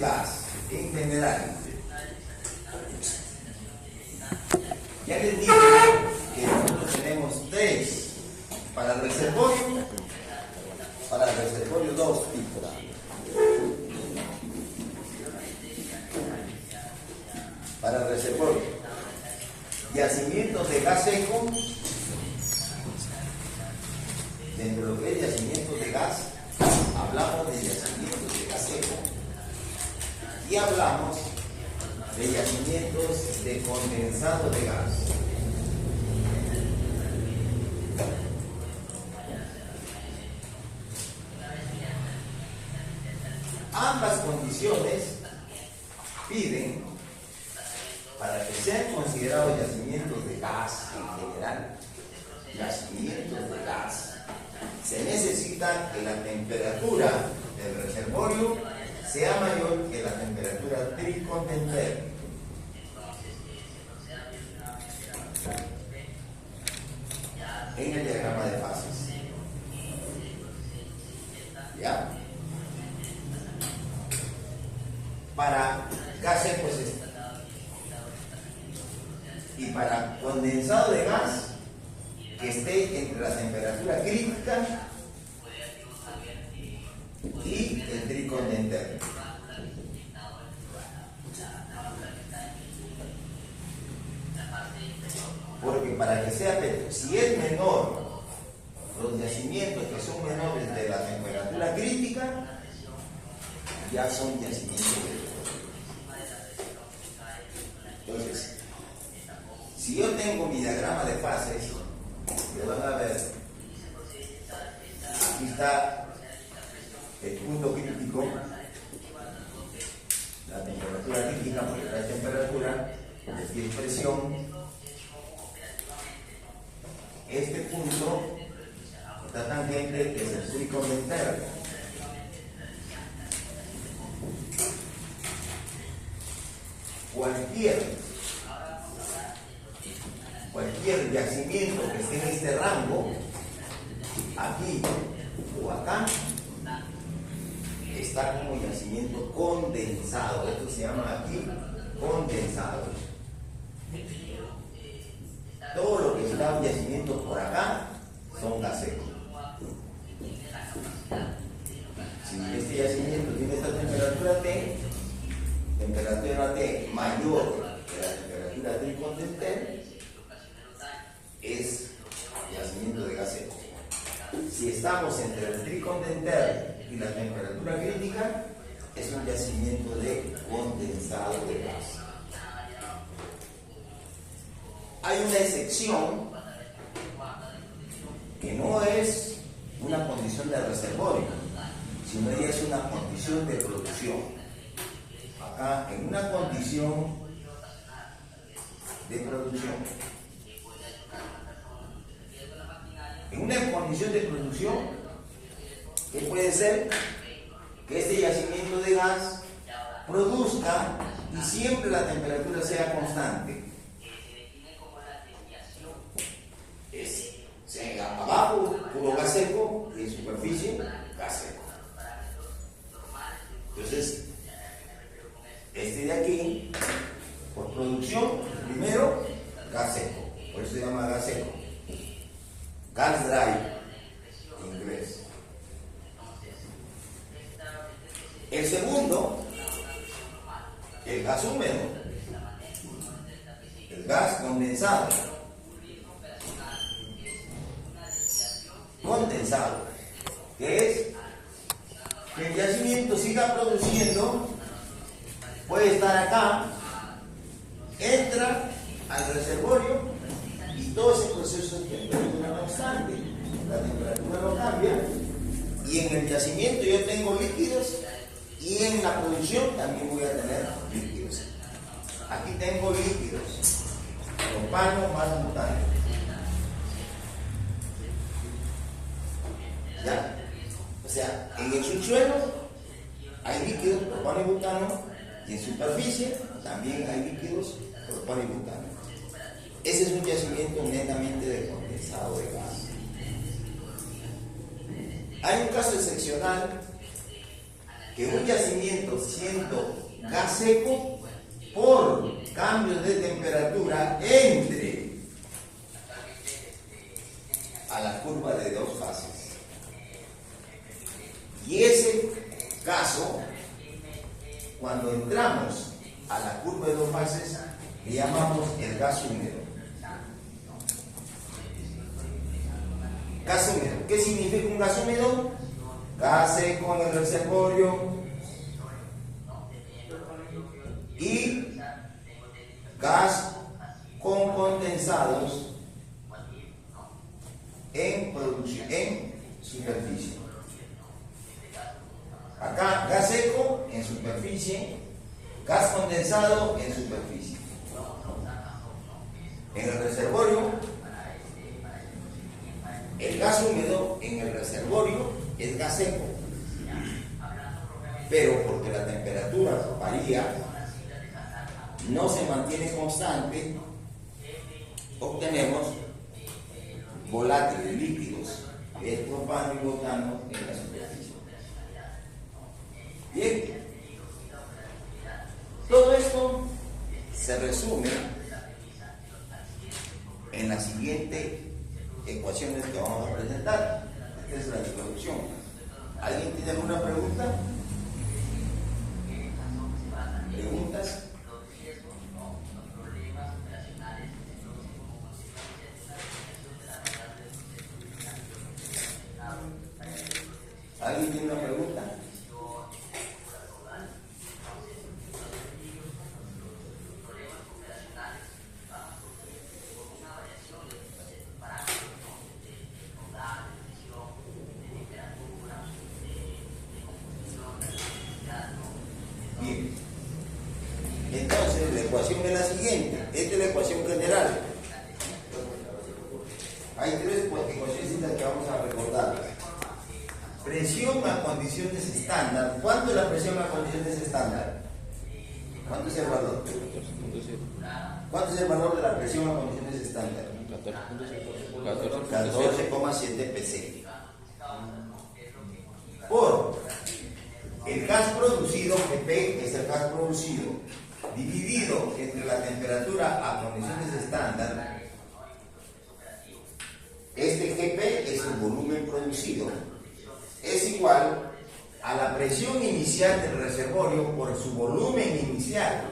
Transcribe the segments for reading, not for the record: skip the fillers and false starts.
gas en general. Ya les dije que nosotros tenemos tres para el reservorio. Para el reservorio, dos tipos. Para el reservorio, yacimientos de gas seco. Dentro de lo que es yacimientos de gas, hablamos de yacimientos de gas seco y hablamos de yacimientos de condensado de gas. Ambas condiciones piden, para que sean considerados yacimientos de gas en general, yacimientos de gas, se necesita que la temperatura del reservorio sea mayor que la temperatura tricondenter. En el diagrama de fases. ¿Ya? Para gas seco es esto. Y para condensado de gas, que esté entre la temperatura crítica y el tricondenter. Porque para que sea, si es menor, los yacimientos que son menores de la temperatura crítica, ya son yacimientos de. Entonces, si yo tengo mi diagrama de fases, que van a ver, aquí está el punto crítico, la temperatura crítica, porque trae temperatura, aquí es presión. Este punto está tangente, que es el tricondenter. Cualquier yacimiento que esté en este rango, aquí o acá, está como yacimiento condensado. Esto se llama aquí condensado. Todo lo que está en yacimiento por acá son gas seco. Si este yacimiento tiene esta temperatura T mayor que la temperatura tricondenter, es yacimiento de gas seco. Si estamos entre el tricondenter y la temperatura crítica, es un yacimiento de condensado de gas. Hay una excepción que no es una condición de reservorio, sino ella es una condición de producción. Acá, en una condición de producción, en una condición de producción, ¿qué puede ser? Que este yacimiento de gas produzca y siempre la temperatura sea constante. Sea abajo puro gas seco y en superficie gas seco. Entonces, este de aquí, por producción, primero gas seco, por eso se llama gas seco. Gas dry, en inglés. El segundo, el gas húmedo, el gas condensado. Condensado, que es que el yacimiento siga produciendo, puede estar acá, entra al reservorio y todo ese proceso es temperatura constante, la temperatura no cambia, y en el yacimiento yo tengo líquidos y en la producción también voy a tener líquidos. Aquí tengo líquidos, propano más butano. ¿Ya? O sea, en el subsuelo hay líquidos, propano y butano, y en superficie también hay líquidos, propano y butano. Ese es un yacimiento netamente de condensado de gas. Hay un caso excepcional que un yacimiento siendo gas seco por cambios de temperatura entre a la curva de dos fases. Y ese caso, cuando entramos a la curva de dos fases, le llamamos el gas húmedo. Gas húmedo. ¿Qué significa un gas húmedo? Gas seco en el reservorio y gas con condensados en superficie. Acá gas seco en superficie, gas condensado en superficie. En el reservorio, el gas húmedo en el reservorio es gas seco, pero porque la temperatura varía, no se mantiene constante, obtenemos volátiles líquidos, que es propano y butano en la superficie. Bien, todo esto se resume en las siguientes ecuaciones que vamos a presentar. Esta es la introducción. ¿Alguien tiene alguna pregunta? ¿Preguntas? ¿Alguien tiene una pregunta? Bien. Entonces, la ecuación es la siguiente. Esta es la ecuación general. Hay tres ecuaciones que vamos a recordar. Presión a condiciones estándar. ¿Cuánto es la presión a condiciones estándar? ¿Cuánto es el valor? ¿Cuánto es el valor de la presión a condiciones estándar? 14,7 psi. Por el gas producido, que P es el gas producido, dividido entre la temperatura a condiciones estándar, este GP es el volumen producido, es igual a la presión inicial del reservorio por su volumen inicial,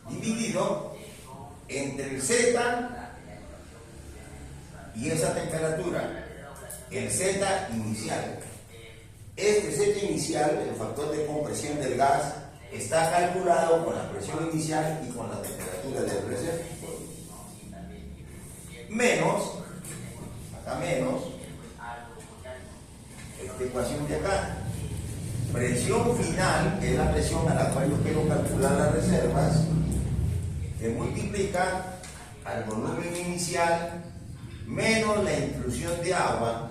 dividido entre el Z y esa temperatura, el Z inicial. Este Z inicial, el factor de compresión del gas, está calculado con la presión inicial y con la temperatura del reservorio. Menos, acá menos, esta ecuación de acá. Presión final, que es la presión a la cual yo quiero calcular las reservas, que multiplica al volumen inicial menos la intrusión de agua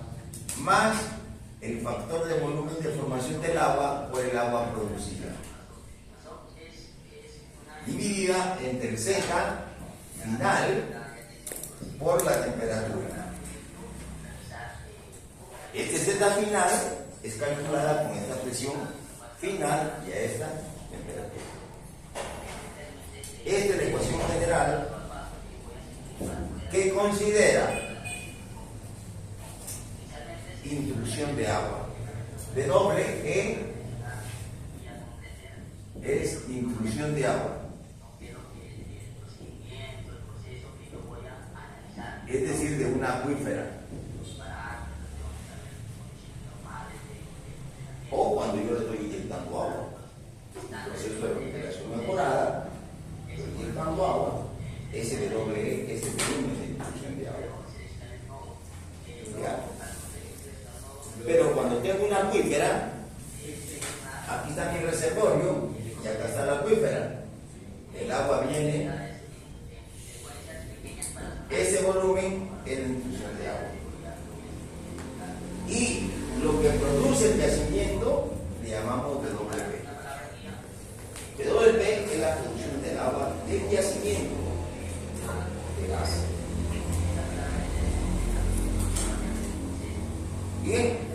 más el factor de volumen de formación del agua por el agua producida, dividida entre el Z final por la temperatura. Este Z final es calculada con esta presión final y a esta temperatura. Esta es la ecuación general que considera intrusión de agua. WE es intrusión de agua. Es decir, de una acuífera. O cuando yo le estoy inyectando agua. Entonces, la refrigeración mejorada, estoy inyectando agua, SWE es el volumen de intrusión de agua. ¿Ya? Pero cuando tengo una acuífera, aquí está mi reservorio y acá está la acuífera. El agua viene, ese volumen es la intrusión de agua. Y lo que produce el yacimiento le llamamos WP. WP es la producción del agua del yacimiento de gas. Bien.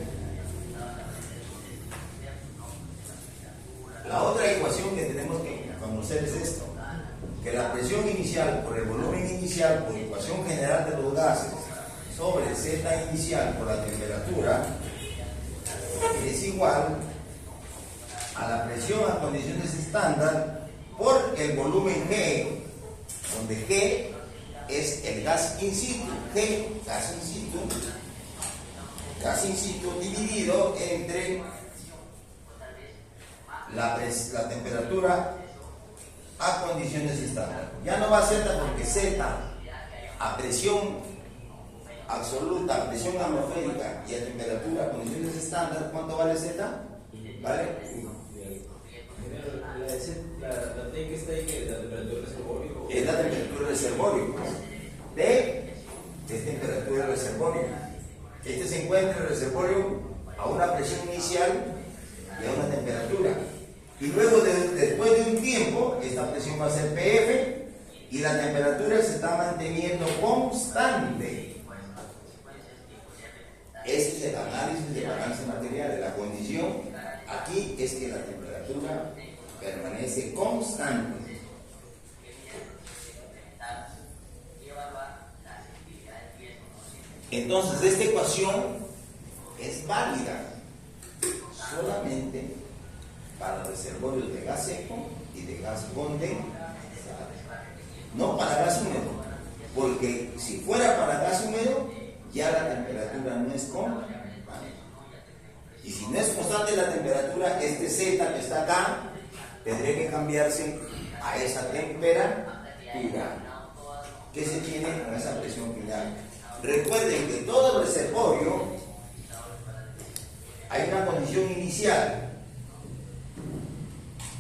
La otra ecuación que tenemos que conocer es esto, que la presión inicial por el volumen inicial por ecuación general de los gases sobre Z inicial por la temperatura es igual a la presión a condiciones estándar por el volumen G, donde G es el gas in situ, G, gas in situ dividido entre la temperatura a condiciones estándar. Ya no va a Z porque Z a presión absoluta, a presión atmosférica y a temperatura a condiciones estándar, ¿cuánto vale Z? ¿Vale? La T que está ahí, que es la temperatura del reservorio. Es la temperatura del reservorio. T es temperatura del reservorio. Este se encuentra en el reservorio a una presión inicial y a una temperatura. Y luego, después de un tiempo, esta presión va a ser PF y la temperatura se está manteniendo constante. Este es el análisis de balance material. La condición aquí es que la temperatura permanece constante. Entonces, esta ecuación es válida solamente para reservorios de gas seco y de gas condensado, no para gas húmedo, porque si fuera para gas húmedo, ya la temperatura no es constante. Y si no es constante la temperatura, este Z que está acá tendría que cambiarse a esa temperatura que se tiene con esa presión final. Recuerden que todo reservorio hay una condición inicial.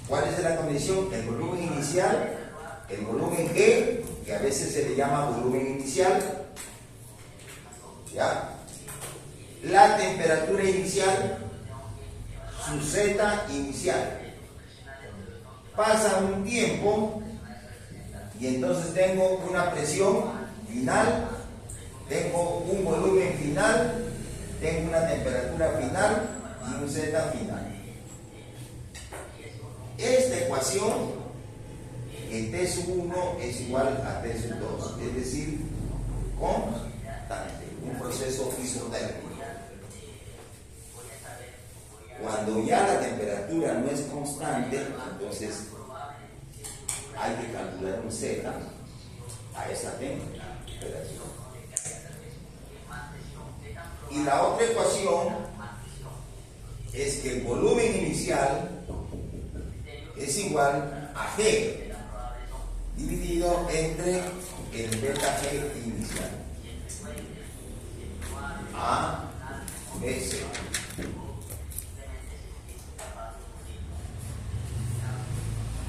¿Cuál es la condición? El volumen inicial, el volumen G, que a veces se le llama volumen inicial, ¿ya? La temperatura inicial, su Z inicial. Pasa un tiempo y entonces tengo una presión final, tengo un volumen final, tengo una temperatura final y un Z final. Esta ecuación, en T sub 1 es igual a T sub 2, es decir, constante, un proceso isotérmico. Cuando ya la temperatura no es constante, entonces hay que calcular un Z a esa temperatura. Y la otra ecuación es que el volumen inicial es igual a G dividido entre el beta G inicial. A, B, C.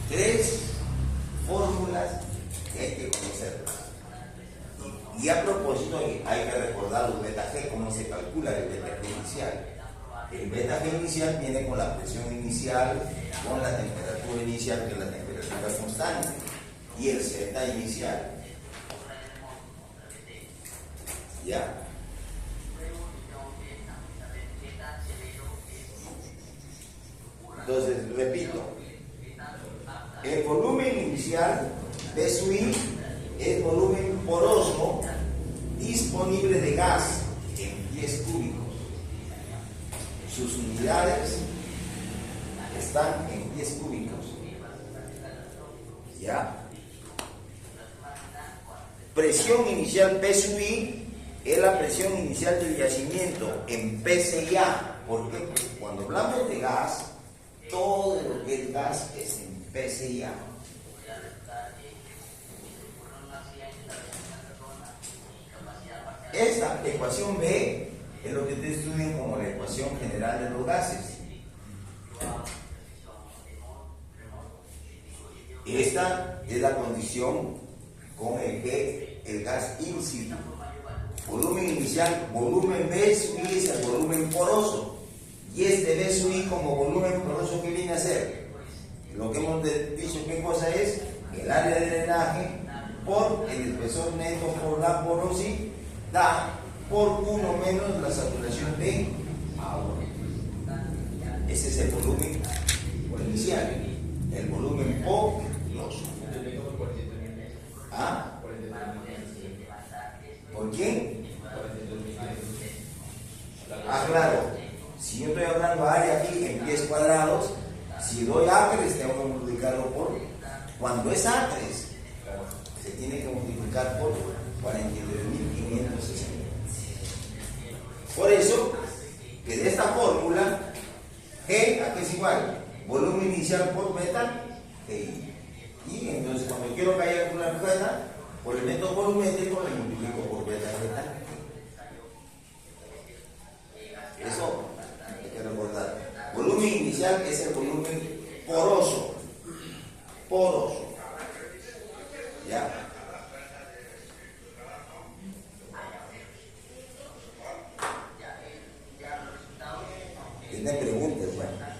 Tres fórmulas que hay que conocerlas. Y a propósito, hay que recordar los beta G, cómo se calcula el beta G inicial. El beta G inicial viene con la presión inicial, con la temperatura inicial, que es la temperatura constante, y el Z inicial. ¿Ya? Entonces, repito, el volumen inicial de su I es volumen poroso disponible de gas en pies cúbicos. Sus unidades están en pies cúbicos. ¿Ya? Presión inicial P sub I es la presión inicial del yacimiento en PCA. ¿Por qué? Porque cuando hablamos de gas, todo lo que es gas es en PCA. Esta ecuación B es lo que ustedes estudian como la ecuación general de los gases. Esta es la condición con el que el gas in situ. Volumen inicial, volumen B sub I es el volumen poroso. Y este B sub I como volumen poroso, ¿qué viene a ser? Lo que hemos dicho, ¿qué cosa es? El área de drenaje por el espesor neto por la porosidad por 1 menos la saturación de agua. Ese es el volumen inicial. doy acres, tengo que multiplicarlo por. Cuando es acres, se tiene que multiplicar por 42.560. Por eso, que de esta fórmula, G, ¿a qué es igual? Volumen inicial por beta, GI. Y entonces, cuando quiero calcular beta, por el método volumétrico, le multiplico por beta de beta. Eso hay que recordar. Volumen inicial es el volumen poroso. Poroso. ¿Ya? ¿Tienen preguntas? Bueno.